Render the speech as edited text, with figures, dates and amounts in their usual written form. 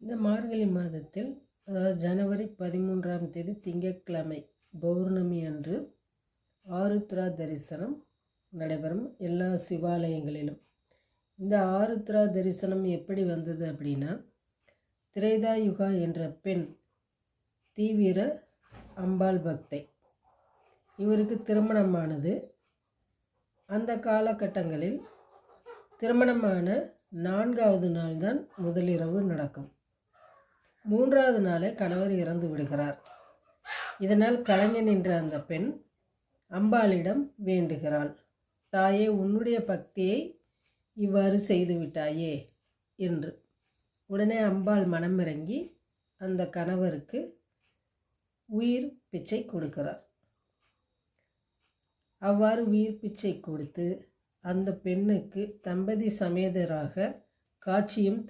இந்த மார்கழி மாதத்தில், அதாவது ஜனவரி 13ஆம் தேதி திங்கட்கிழமை பௌர்ணமி அன்று ஆருத்ரா தரிசனம் நடைபெறும் எல்லா சிவாலயங்களிலும். இந்த ஆருத்ரா தரிசனம் எப்படி வந்தது அப்படின்னா, திரேதாயுகா என்ற பெண் தீவிர அம்பாள் பக்தை. இவருக்கு திருமணமானது. அந்த காலகட்டங்களில் திருமணமான 4வது நாள் தான் முதலிரவு நடக்கும். 3வது நாளே கணவர் இறந்து விடுகிறார். இதனால் கலங்கி நின்ற அந்த பெண் அம்பாளிடம் வேண்டுகிறாள், தாயே, உன்னுடைய பக்தியை இவ்வாறு செய்துவிட்டாயே என்று. உடனே அம்பாள் மனமிறங்கி அந்த கணவருக்கு உயிர் பிச்சை கொடுக்கிறார். அவ்வாறு உயிர் பிச்சை கொடுத்து அந்த பெண்ணுக்கு தம்பதி சமேதராக காட்சியும்